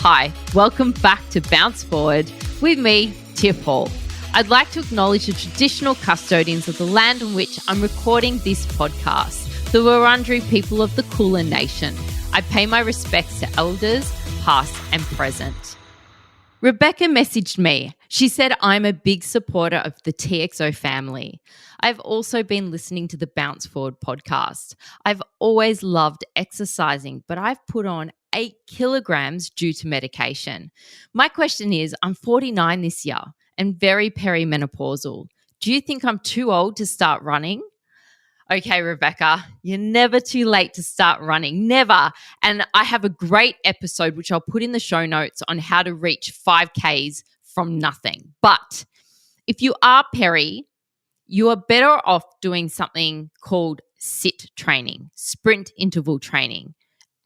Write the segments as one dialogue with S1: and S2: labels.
S1: Hi, welcome back to Bounce Forward with me, Tiff. I'd like to acknowledge the traditional custodians of the land on which I'm recording this podcast, the Wurundjeri people of the Kulin Nation. I pay my respects to elders, past and present. Rebecca messaged me. She said, I'm a big supporter of the TXO family. I've also been listening to the Bounce Forward podcast. I've always loved exercising, but I've put on 8 kilograms due to medication. My question is, I'm 49 this year and very perimenopausal. Do you think I'm too old to start running? Okay, Rebecca, you're never too late to start running, never. And I have a great episode, which I'll put in the show notes, on how to reach 5Ks from nothing. But if you are peri, you are better off doing something called SIT training, sprint interval training.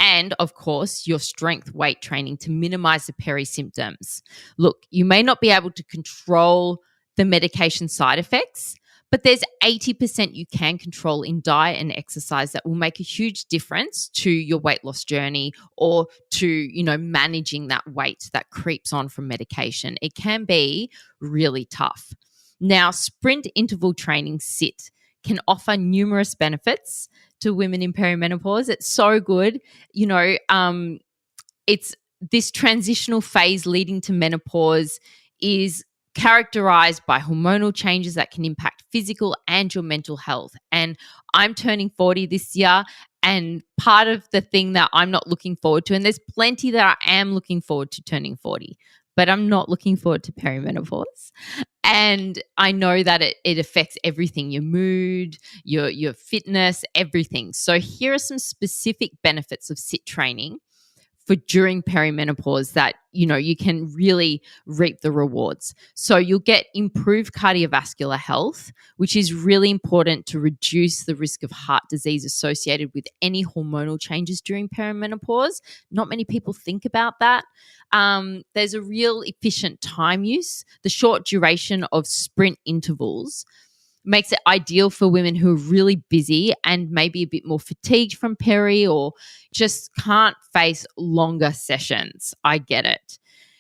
S1: And, of course, your strength weight training to minimize the peri symptoms. Look, you may not be able to control the medication side effects, but there's 80% you can control in diet and exercise that will make a huge difference to your weight loss journey or to, managing that weight that creeps on from medication. It can be really tough. Now, sprint interval training, SIT, can offer numerous benefits to women in perimenopause. It's so good. It's this transitional phase leading to menopause is characterized by hormonal changes that can impact physical and your mental health. And I'm turning 40 this year, and part of the thing that I'm not looking forward to, and there's plenty that I am looking forward to turning 40, but I'm not looking forward to perimenopause. And I know that it affects everything, your mood, your fitness, everything. So here are some specific benefits of SIT training for during perimenopause that, you can really reap the rewards. So you'll get improved cardiovascular health, which is really important to reduce the risk of heart disease associated with any hormonal changes during perimenopause. Not many people think about that. There's a real efficient time use. The short duration of sprint intervals makes it ideal for women who are really busy and maybe a bit more fatigued from peri or just can't face longer sessions. I get it.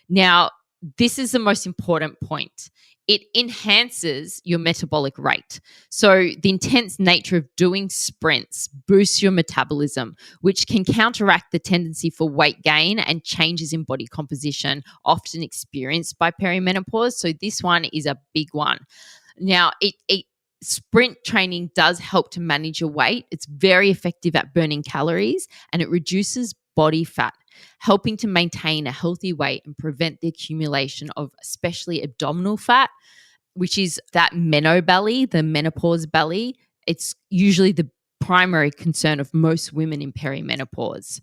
S1: Now, this is the most important point. It enhances your metabolic rate. So the intense nature of doing sprints boosts your metabolism, which can counteract the tendency for weight gain and changes in body composition often experienced by perimenopause. So this one is a big one. Now, sprint training does help to manage your weight. It's very effective at burning calories and it reduces body fat, helping to maintain a healthy weight and prevent the accumulation of especially abdominal fat, which is that belly, the menopause belly. It's usually the primary concern of most women in perimenopause.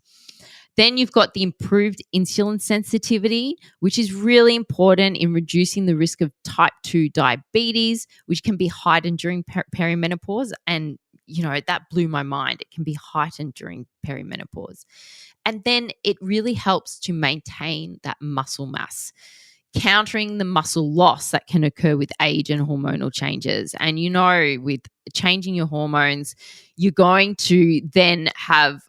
S1: Then you've got the improved insulin sensitivity, which is really important in reducing the risk of type 2 diabetes, which can be heightened during perimenopause. And, that blew my mind. It can be heightened during perimenopause. And then it really helps to maintain that muscle mass, countering the muscle loss that can occur with age and hormonal changes. And, with changing your hormones, you're going to then have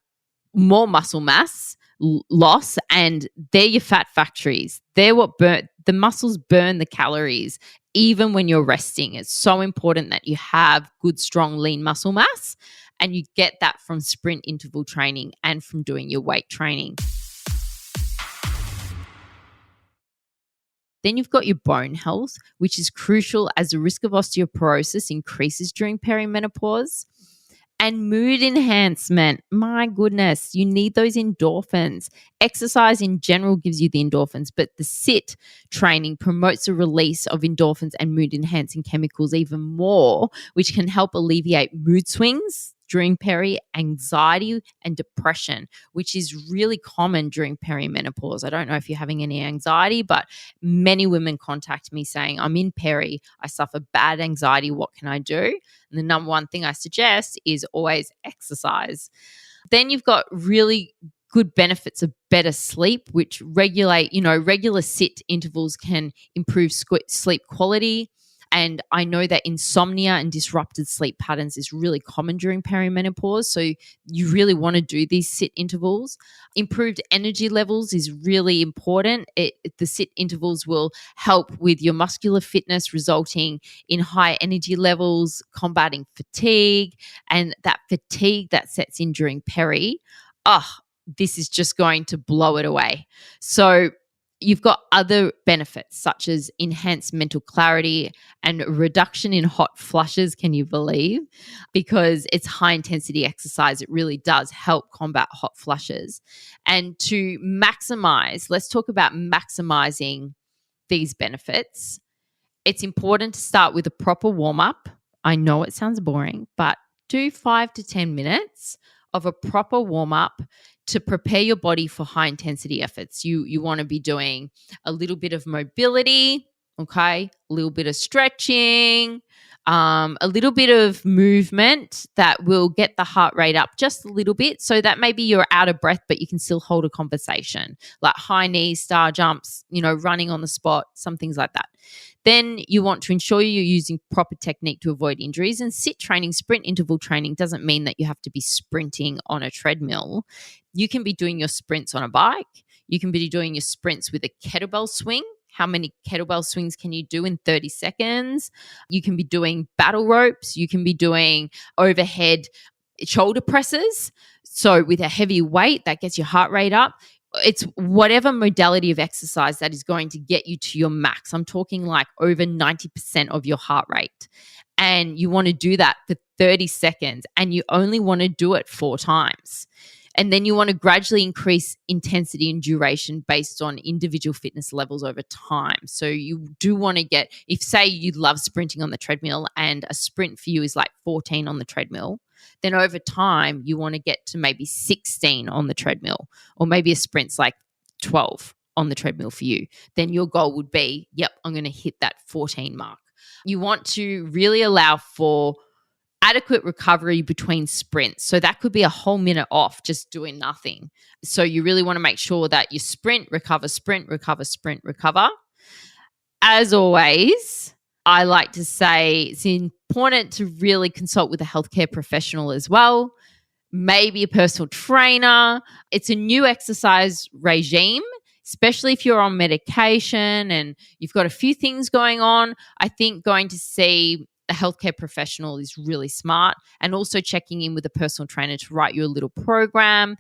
S1: more muscle mass loss, and they're your fat factories. They're what the muscles burn the calories even when you're resting. It's so important that you have good, strong, lean muscle mass, and you get that from sprint interval training and from doing your weight training. Then you've got your bone health, which is crucial as the risk of osteoporosis increases during perimenopause. And mood enhancement. My goodness, you need those endorphins. Exercise in general gives you the endorphins, but the SIT training promotes the release of endorphins and mood enhancing chemicals even more, which can help alleviate mood swings during peri, anxiety and depression, which is really common during perimenopause. I don't know if you're having any anxiety, but many women contact me saying, I'm in peri, I suffer bad anxiety, what can I do? And the number one thing I suggest is always exercise. Then you've got really good benefits of better sleep, which regulate, regular SIT intervals can improve sleep quality. And I know that insomnia and disrupted sleep patterns is really common during perimenopause. So you really want to do these sit intervals. Improved energy levels is really important. The sit intervals will help with your muscular fitness, resulting in high energy levels, combating fatigue, and that fatigue that sets in during peri. This is just going to blow it away. So you've got other benefits such as enhanced mental clarity and reduction in hot flushes. Can you believe? Because it's high intensity exercise, it really does help combat hot flushes. And to maximize, let's talk about maximizing these benefits. It's important to start with a proper warm-up. I know it sounds boring, but do 5 to 10 minutes of a proper warm-up to prepare your body for high intensity efforts. You want to be doing a little bit of mobility, okay? A little bit of stretching, a little bit of movement that will get the heart rate up just a little bit, so that maybe you're out of breath, but you can still hold a conversation, like high knees, star jumps, running on the spot, some things like that. Then you want to ensure you're using proper technique to avoid injuries. And sit training, sprint interval training doesn't mean that you have to be sprinting on a treadmill. You can be doing your sprints on a bike. You can be doing your sprints with a kettlebell swing. How many kettlebell swings can you do in 30 seconds? You can be doing battle ropes. You can be doing overhead shoulder presses. So with a heavy weight, that gets your heart rate up. It's whatever modality of exercise that is going to get you to your max. I'm talking like over 90% of your heart rate. And you want to do that for 30 seconds, and you only want to do it 4 times. And then you want to gradually increase intensity and duration based on individual fitness levels over time. So you do want to get, if say you love sprinting on the treadmill and a sprint for you is like 14 on the treadmill, then over time you want to get to maybe 16 on the treadmill, or maybe a sprint's like 12 on the treadmill for you. Then your goal would be, I'm going to hit that 14 mark. You want to really allow for adequate recovery between sprints. So that could be a whole minute off just doing nothing. So you really want to make sure that you sprint, recover, sprint, recover, sprint, recover. As always, I like to say it's important to really consult with a healthcare professional as well, maybe a personal trainer. It's a new exercise regime, especially if you're on medication and you've got a few things going on. I think going to see a healthcare professional is really smart, and also checking in with a personal trainer to write you a little program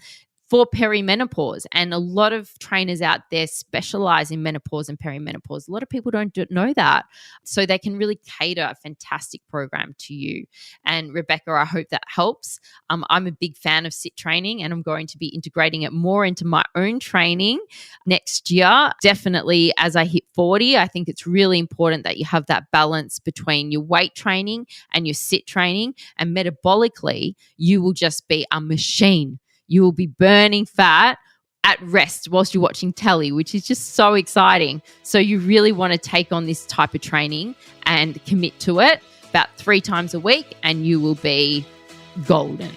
S1: for perimenopause. And a lot of trainers out there specialize in menopause and perimenopause. A lot of people don't know that. So they can really cater a fantastic program to you. And Rebecca, I hope that helps. I'm a big fan of sit training, and I'm going to be integrating it more into my own training next year. Definitely as I hit 40, I think it's really important that you have that balance between your weight training and your sit training. And metabolically, you will just be a machine. You will be burning fat at rest whilst you're watching telly, which is just so exciting. So you really want to take on this type of training and commit to it about 3 times a week, and you will be golden.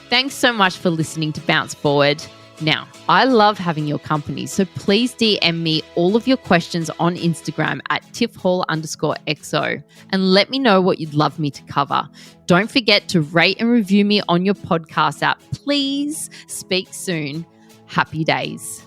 S1: Thanks so much for listening to Bounce Forward. Now, I love having your company, so please DM me all of your questions on Instagram at tiffhall_xo and let me know what you'd love me to cover. Don't forget to rate and review me on your podcast app. Please. Speak soon. Happy days.